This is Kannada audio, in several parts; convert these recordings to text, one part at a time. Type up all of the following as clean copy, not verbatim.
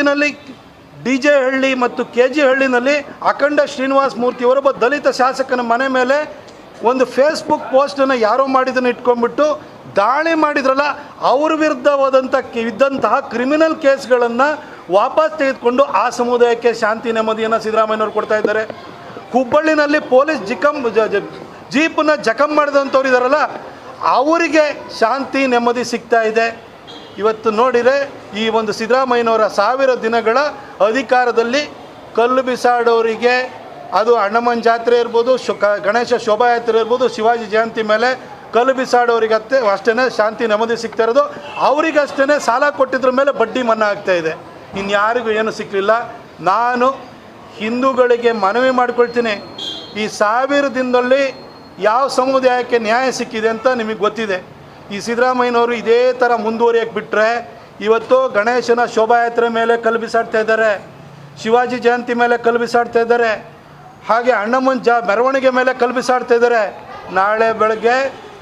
ನಲ್ಲಿ DJ ಹಳ್ಳಿ ಮತ್ತು KG ಹಳ್ಳಿನಲ್ಲಿ ಅಖಂಡ ಶ್ರೀನಿವಾಸ ಮೂರ್ತಿಯವರು ಒಬ್ಬ ದಲಿತ ಶಾಸಕನ ಮನೆ ಮೇಲೆ ಒಂದು ಫೇಸ್ಬುಕ್ ಪೋಸ್ಟನ್ನು ಯಾರೋ ಮಾಡಿದ್ದನ್ನು ಇಟ್ಕೊಂಡ್ಬಿಟ್ಟು ದಾಳಿ ಮಾಡಿದ್ರಲ್ಲ, ಅವ್ರ ವಿರುದ್ಧವಾದಂಥ ಇದ್ದಂತಹ ಕ್ರಿಮಿನಲ್ ಕೇಸ್ಗಳನ್ನು ವಾಪಸ್ ತೆಗೆದುಕೊಂಡು ಆ ಸಮುದಾಯಕ್ಕೆ ಶಾಂತಿ ನೆಮ್ಮದಿಯನ್ನು ಸಿದ್ದರಾಮಯ್ಯನವರು ಕೊಡ್ತಾ ಇದ್ದಾರೆ. ಹುಬ್ಬಳ್ಳಿನಲ್ಲಿ ಪೊಲೀಸ್ ಜೀಪನ್ನ ಜಖಂ ಮಾಡಿದಂಥವ್ರು ಇದ್ದಾರಲ್ಲ, ಅವರಿಗೆ ಶಾಂತಿ ನೆಮ್ಮದಿ ಸಿಗ್ತಾ ಇದೆ. ಇವತ್ತು ನೋಡಿದರೆ ಈ ಒಂದು ಸಿದ್ದರಾಮಯ್ಯನವರ 1000 ದಿನಗಳ ಅಧಿಕಾರದಲ್ಲಿ ಕಲ್ಲು ಬಿಸಾಡೋರಿಗೆ, ಅದು ಅಣ್ಣಮ್ಮನ ಜಾತ್ರೆ ಇರ್ಬೋದು, ಗಣೇಶ ಶೋಭಾಯಾತ್ರೆ ಇರ್ಬೋದು, ಶಿವಾಜಿ ಜಯಂತಿ ಮೇಲೆ ಕಲ್ಲು ಬಿಸಾಡೋರಿಗತ್ತೆ ಅಷ್ಟೇ ಶಾಂತಿ ನೆಮ್ಮದಿ ಸಿಗ್ತಾ ಇರೋದು. ಅವರಿಗಷ್ಟೇ ಸಾಲ ಕೊಟ್ಟಿದ್ರ ಮೇಲೆ ಬಡ್ಡಿ ಮನ್ನಾ ಆಗ್ತಾಯಿದೆ. ಇನ್ಯಾರಿಗೂ ಏನು ಸಿಕ್ಕಲಿಲ್ಲ. ನಾನು ಹಿಂದೂಗಳಿಗೆ ಮನವಿ ಮಾಡ್ಕೊಳ್ತೀನಿ, ಈ 1000 ದಿನದಲ್ಲಿ ಯಾವ ಸಮುದಾಯಕ್ಕೆ ನ್ಯಾಯ ಸಿಕ್ಕಿದೆ ಅಂತ ನಿಮಗೆ ಗೊತ್ತಿದೆ. ಈ ಸಿದ್ದರಾಮಯ್ಯನವರು ಇದೇ ಥರ ಮುಂದುವರಿಯಕ್ಕೆ ಬಿಟ್ಟರೆ ಇವತ್ತು ಗಣೇಶನ ಶೋಭಾಯಾತ್ರೆ ಮೇಲೆ ಕಲ್ಲು ಬಿಸಾಡ್ತಾ ಇದ್ದಾರೆ, ಶಿವಾಜಿ ಜಯಂತಿ ಮೇಲೆ ಕಲ್ಲು ಬಿಸಾಡ್ತಾ ಇದ್ದಾರೆ, ಹಾಗೆ ಅಣ್ಣಮ್ಮನ ಮೆರವಣಿಗೆ ಮೇಲೆ ಕಲ್ಲು ಬಿಸಾಡ್ತಾ ಇದ್ದಾರೆ. ನಾಳೆ ಬೆಳಗ್ಗೆ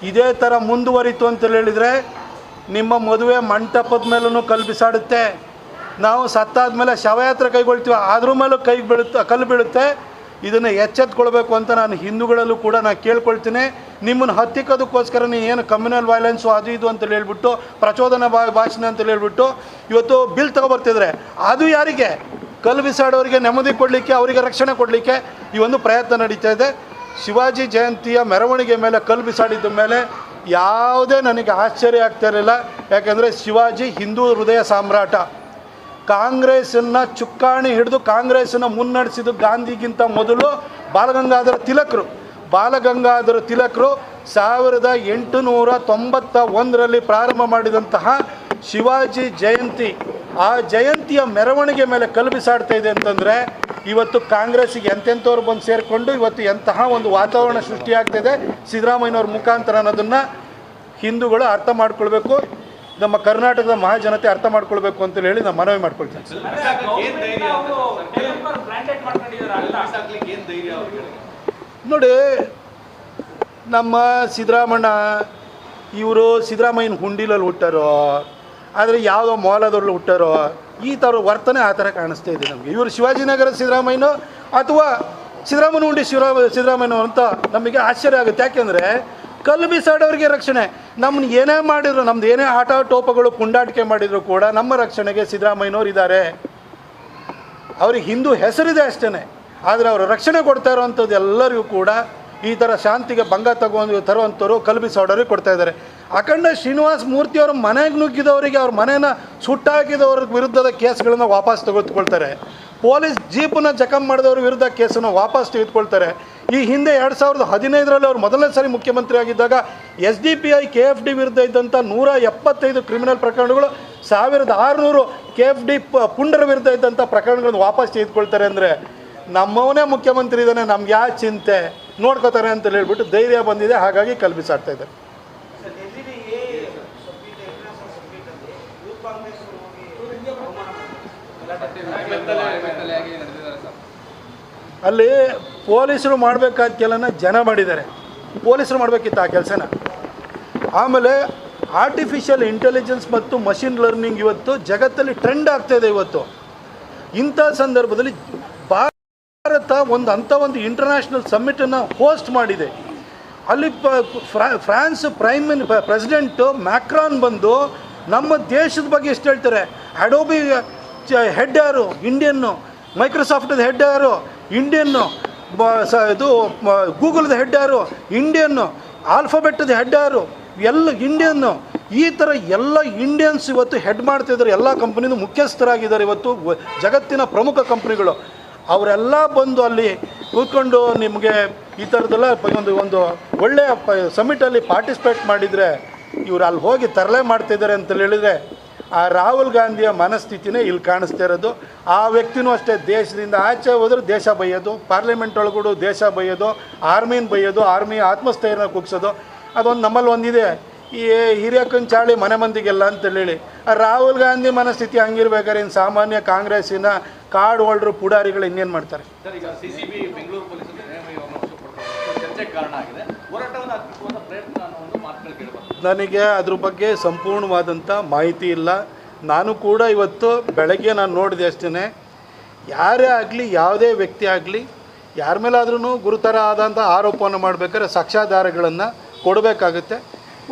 ಇದೇ ಥರ ಮುಂದುವರಿತು ಅಂತ ಹೇಳಿದರೆ ನಿಮ್ಮ ಮದುವೆ ಮಂಟಪದ ಮೇಲೂ ಕಲ್ಲು ಬಿಸಾಡುತ್ತೆ. ನಾವು ಸತ್ತಾದ ಮೇಲೆ ಶವಯಾತ್ರೆ ಕೈಗೊಳ್ತೀವಿ, ಅದ್ರ ಮೇಲೂ ಕಲ್ಲು ಬೀಳುತ್ತೆ. ಇದನ್ನು ಎಚ್ಚೆತ್ಕೊಳ್ಬೇಕು ಅಂತ ನಾನು ಹಿಂದೂಗಳಲ್ಲೂ ಕೂಡ ನಾನು ಕೇಳ್ಕೊಳ್ತೀನಿ. ನಿಮ್ಮನ್ನು ಹತ್ತಿಕ್ಕೋದಕ್ಕೋಸ್ಕರ ಏನು ಕಮ್ಯುನಲ್ ವೈಲೆನ್ಸು ಅದು ಇದು ಅಂತೇಳಿ ಹೇಳ್ಬಿಟ್ಟು, ಪ್ರಚೋದನಾ ಭಾಷಣ ಅಂತೇಳಿ ಹೇಳ್ಬಿಟ್ಟು ಇವತ್ತು ಬಿಲ್ ತಗೊಬರ್ತಿದ್ರೆ, ಅದು ಯಾರಿಗೆ? ಕಲ್ಲು ಬಿಸಾಡೋರಿಗೆ ನೆಮ್ಮದಿ ಕೊಡಲಿಕ್ಕೆ, ಅವರಿಗೆ ರಕ್ಷಣೆ ಕೊಡಲಿಕ್ಕೆ ಈ ಒಂದು ಪ್ರಯತ್ನ ನಡೀತಾ ಇದೆ. ಶಿವಾಜಿ ಜಯಂತಿಯ ಮೆರವಣಿಗೆ ಮೇಲೆ ಕಲ್ಲು ಬಿಸಾಡಿದ್ದ ಮೇಲೆ ಯಾವುದೇ ನನಗೆ ಆಶ್ಚರ್ಯ ಆಗ್ತಾ ಇರಲಿಲ್ಲ. ಯಾಕೆಂದರೆ ಶಿವಾಜಿ ಹಿಂದೂ ಹೃದಯ ಸಾಮ್ರಾಟ. ಕಾಂಗ್ರೆಸ್ಸನ್ನು ಚುಕ್ಕಾಣಿ ಹಿಡಿದು ಕಾಂಗ್ರೆಸ್ಸನ್ನು ಮುನ್ನಡೆಸಿದ್ದು ಗಾಂಧಿಗಿಂತ ಮೊದಲು ಬಾಲಗಂಗಾಧರ ತಿಲಕರು. 1891ರಲ್ಲಿ ಪ್ರಾರಂಭ ಮಾಡಿದಂತಹ ಶಿವಾಜಿ ಜಯಂತಿ, ಆ ಜಯಂತಿಯ ಮೆರವಣಿಗೆ ಮೇಲೆ ಕಲ್ಲು ಬಿಸಾಡ್ತಾ ಇದೆ ಅಂತಂದರೆ ಇವತ್ತು ಕಾಂಗ್ರೆಸ್ಸಿಗೆ ಎಂತೆಂಥವ್ರು ಬಂದು ಸೇರಿಕೊಂಡು ಇವತ್ತು ಎಂತಹ ಒಂದು ವಾತಾವರಣ ಸೃಷ್ಟಿಯಾಗ್ತಾಯಿದೆ ಸಿದ್ದರಾಮಯ್ಯನವ್ರ ಮುಖಾಂತರ ಅನ್ನೋದನ್ನು ಹಿಂದೂಗಳು ಅರ್ಥ ಮಾಡ್ಕೊಳ್ಬೇಕು, ನಮ್ಮ ಕರ್ನಾಟಕದ ಮಹಾಜನತೆ ಅರ್ಥ ಮಾಡ್ಕೊಳ್ಬೇಕು ಅಂತೇಳಿ ಹೇಳಿ ನಾನು ಮನವಿ ಮಾಡ್ಕೊಳ್ತೀನಿ. ನೋಡಿ, ನಮ್ಮ ಸಿದ್ದರಾಮಣ್ಣ ಇವರು ಸಿದ್ದರಾಮಯ್ಯನ ಹುಂಡಿಲಲ್ಲಿ ಹುಟ್ಟಾರೋ, ಆದರೆ ಯಾವುದೋ ಮೌಲದವ್ರಲ್ಲಿ ಹುಟ್ಟಾರೋ, ಈ ಥರ ವರ್ತನೆ ಆ ಥರ ಕಾಣಿಸ್ತಾ ಇದೆ ನಮಗೆ. ಇವರು ಶಿವಾಜಿನಗರ ಸಿದ್ದರಾಮಯ್ಯನೋ ಅಥವಾ ಸಿದ್ದರಾಮಯ್ಯನ ಹುಂಡಿ ಸಿದ್ದರಾಮಯ್ಯನೋ ಅಂತ ನಮಗೆ ಆಶ್ಚರ್ಯ ಆಗುತ್ತೆ. ಯಾಕೆಂದರೆ ಕಲ್ಲು ಬಿಸಾಡೋರಿಗೆ ರಕ್ಷಣೆ, ನಮ್ಮನ್ನ ಏನೇ ಮಾಡಿದ್ರು, ನಮ್ದು ಏನೇ ಆಟ ಟೋಪಗಳು ಪುಂಡಾಟಿಕೆ ಮಾಡಿದ್ರು ಕೂಡ ನಮ್ಮ ರಕ್ಷಣೆಗೆ ಸಿದ್ದರಾಮಯ್ಯನವ್ರು ಇದ್ದಾರೆ. ಅವ್ರಿಗೆ ಹಿಂದೂ ಹೆಸರಿದೆ ಅಷ್ಟೇ, ಆದರೆ ಅವರು ರಕ್ಷಣೆ ಕೊಡ್ತಾ ಇರೋವಂಥದ್ದು ಎಲ್ಲರಿಗೂ ಕೂಡ ಈ ಥರ ಶಾಂತಿಗೆ ಭಂಗ ತರುವಂಥವ್ರು ಕಲ್ಲು ಬಿಸಾಡೋರಿಗೆ ಕೊಡ್ತಾ ಇದ್ದಾರೆ. ಅಖಂಡ ಶ್ರೀನಿವಾಸ ಮೂರ್ತಿಯವ್ರ ಮನೆಗೆ ನುಗ್ಗಿದವರಿಗೆ, ಅವ್ರ ಮನೇನ ಸುಟ್ಟಾಕಿದವ್ರ ವಿರುದ್ಧದ ಕೇಸ್ಗಳನ್ನು ವಾಪಸ್ ತೆಗೆದುಕೊಳ್ತಾರೆ. ಪೊಲೀಸ್ ಜೀಪನ್ನ ಜಖಂ ಮಾಡಿದವ್ರ ವಿರುದ್ಧ ಕೇಸನ್ನು ವಾಪಸ್ ತೆಗೆದುಕೊಳ್ತಾರೆ. ಈ ಹಿಂದೆ 2015ರಲ್ಲಿ ಅವರು ಮೊದಲನೇ ಸಾರಿ ಮುಖ್ಯಮಂತ್ರಿ ಆಗಿದ್ದಾಗ SDPI KFD ವಿರುದ್ಧ ಇದ್ದಂಥ 175 ಕ್ರಿಮಿನಲ್ ಪ್ರಕರಣಗಳು, 1600 KFD ಪುಂಡರ ವಿರುದ್ಧ ಇದ್ದಂಥ ಪ್ರಕರಣಗಳನ್ನು ವಾಪಸ್ ತೆಗೆದುಕೊಳ್ತಾರೆ. ಅಂದರೆ ನಮ್ಮವನೇ ಮುಖ್ಯಮಂತ್ರಿ ಇದ್ದಾನೆ, ನಮ್ಗೆ ಯಾವ ಚಿಂತೆ, ನೋಡ್ಕೋತಾರೆ ಅಂತ ಹೇಳ್ಬಿಟ್ಟು ಧೈರ್ಯ ಬಂದಿದೆ. ಹಾಗಾಗಿ ಕಲ್ಲು ಬಿಸಾಡ್ತಾ ಇದ್ದಾರೆ. ಅಲ್ಲಿ ಪೊಲೀಸರು ಮಾಡಬೇಕಾದ ಕೆಲನ ಜನ ಮಾಡಿದ್ದಾರೆ, ಪೊಲೀಸರು ಮಾಡಬೇಕಿತ್ತು ಆ ಕೆಲಸನ. ಆಮೇಲೆ ಆರ್ಟಿಫಿಷಿಯಲ್ ಇಂಟೆಲಿಜೆನ್ಸ್ ಮತ್ತು ಮಷಿನ್ ಲರ್ನಿಂಗ್ ಇವತ್ತು ಜಗತ್ತಲ್ಲಿ ಟ್ರೆಂಡ್ ಆಗ್ತಾಯಿದೆ. ಇವತ್ತು ಇಂಥ ಸಂದರ್ಭದಲ್ಲಿ ಭಾರತ ಒಂದು ಇಂಟರ್ನ್ಯಾಷನಲ್ ಸಮ್ಮಿಟನ್ನು ಹೋಸ್ಟ್ ಮಾಡಿದೆ. ಅಲ್ಲಿ ಫ್ರಾನ್ಸ್ ಪ್ರೆಸಿಡೆಂಟು ಮ್ಯಾಕ್ರಾನ್ ಬಂದು ನಮ್ಮ ದೇಶದ ಬಗ್ಗೆ ಎಷ್ಟು ಹೇಳ್ತಾರೆ. ಅಡೋಬಿ ಹೆಡ್ ಯಾರು? ಇಂಡಿಯನ್ನು. ಮೈಕ್ರೋಸಾಫ್ಟದ ಹೆಡ್ ಯಾರು? ಇಂಡಿಯನ್ನು. ಇದು ಗೂಗಲ್ದ ಹೆಡ್ ಯಾರು? ಇಂಡಿಯನ್ನು. ಆಲ್ಫಾಬೆಟ್ಟದ ಹೆಡ್ ಯಾರು? ಎಲ್ಲ ಇಂಡಿಯನ್ನು. ಈ ಥರ ಎಲ್ಲ ಇಂಡಿಯನ್ಸ್ ಇವತ್ತು ಹೆಡ್ ಮಾಡ್ತಾಯಿದ್ದಾರೆ. ಎಲ್ಲ ಕಂಪ್ನಿದು ಮುಖ್ಯಸ್ಥರಾಗಿದ್ದಾರೆ ಇವತ್ತು ಜಗತ್ತಿನ ಪ್ರಮುಖ ಕಂಪ್ನಿಗಳು. ಅವರೆಲ್ಲ ಬಂದು ಅಲ್ಲಿ ಕೂತ್ಕೊಂಡು ನಿಮಗೆ ಈ ಥರದ್ದೆಲ್ಲ ಒಂದು ಒಳ್ಳೆಯ ಸಮಿಟಲ್ಲಿ ಪಾರ್ಟಿಸಿಪೇಟ್ ಮಾಡಿದರೆ ಇವರು ಅಲ್ಲಿ ಹೋಗಿ ತರಲೆ ಮಾಡ್ತಾಯಿದ್ದಾರೆ ಅಂತ ಹೇಳಿದರೆ ಆ ರಾಹುಲ್ ಗಾಂಧಿಯ ಮನಸ್ಥಿತಿನೇ ಇಲ್ಲಿ ಕಾಣಿಸ್ತಾ ಇರೋದು. ಆ ವ್ಯಕ್ತಿನೂ ಅಷ್ಟೇ, ದೇಶದಿಂದ ಆಚೆ ಹೋದ್ರೆ ದೇಶ ಬೈಯೋದು, ಪಾರ್ಲಿಮೆಂಟ್ ಒಳಗೂಡು ದೇಶ ಬೈಯೋದು, ಆರ್ಮಿನ ಬೈಯೋದು, ಆರ್ಮಿ ಆತ್ಮಸ್ಥೈರ್ಯನ ಕುಗ್ಸೋದು. ಅದೊಂದು ನಮ್ಮಲ್ಲಿ ಒಂದಿದೆ, ಈ ಹಿರಿಯಕ್ಕನ ಚಾಳಿ ಮನೆ ಮಂದಿಗೆಲ್ಲ ಅಂತೇಳಿ. ರಾಹುಲ್ ಗಾಂಧಿ ಮನಸ್ಥಿತಿ ಹಂಗಿರ್ಬೇಕಾದ್ರೆ ಇನ್ನು ಸಾಮಾನ್ಯ ಕಾಂಗ್ರೆಸ್ಸಿನ ಕಾರ್ಡ್ ಹೋಲ್ಡ್ರು ಪುಡಾರಿಗಳು ಇನ್ನೇನು ಮಾಡ್ತಾರೆ? ನನಗೆ ಅದ್ರ ಬಗ್ಗೆ ಸಂಪೂರ್ಣವಾದಂಥ ಮಾಹಿತಿ ಇಲ್ಲ. ನಾನು ಕೂಡ ಇವತ್ತು ಬೆಳಗ್ಗೆ ನಾನು ನೋಡಿದೆ ಅಷ್ಟೇ, ಯಾರೇ ಆಗಲಿ ಯಾವುದೇ ವ್ಯಕ್ತಿ ಆಗಲಿ ಯಾರ ಮೇಲಾದ್ರೂ ಗುರುತರ ಆದಂಥ ಆರೋಪವನ್ನು ಮಾಡಬೇಕಾದ್ರೆ ಸಾಕ್ಷ್ಯಾಧಾರಗಳನ್ನು ಕೊಡಬೇಕಾಗುತ್ತೆ.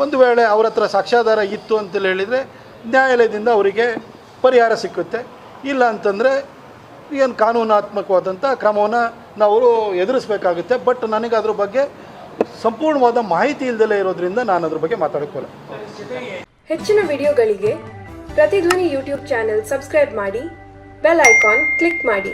ಒಂದು ವೇಳೆ ಅವ್ರ ಹತ್ರ ಸಾಕ್ಷ್ಯಾಧಾರ ಇತ್ತು ಅಂತೇಳಿ ಹೇಳಿದರೆ ನ್ಯಾಯಾಲಯದಿಂದ ಅವರಿಗೆ ಪರಿಹಾರ ಸಿಕ್ಕುತ್ತೆ. ಇಲ್ಲ ಅಂತಂದರೆ ಏನು ಕಾನೂನಾತ್ಮಕವಾದಂಥ ಕ್ರಮವನ್ನು ನಾವು ಎದುರಿಸಬೇಕಾಗುತ್ತೆ. ಬಟ್ ನನಗೆ ಅದ್ರ ಬಗ್ಗೆ ಸಂಪೂರ್ಣವಾದ ಮಾಹಿತಿ ಇಲ್ಲದಲೇ ಇರೋದ್ರಿಂದ ನಾನು ಅದ್ರ ಬಗ್ಗೆ ಮಾತಾಡೋಕ್ಕಲ್ಲ. ಹೆಚ್ಚಿನ ವಿಡಿಯೋಗಳಿಗೆ ಪ್ರತಿಧ್ವನಿ ಯೂಟ್ಯೂಬ್ ಚಾನೆಲ್ ಸಬ್ಸ್ಕ್ರೈಬ್ ಮಾಡಿ, ಬೆಲ್ ಐಕಾನ್ ಕ್ಲಿಕ್ ಮಾಡಿ.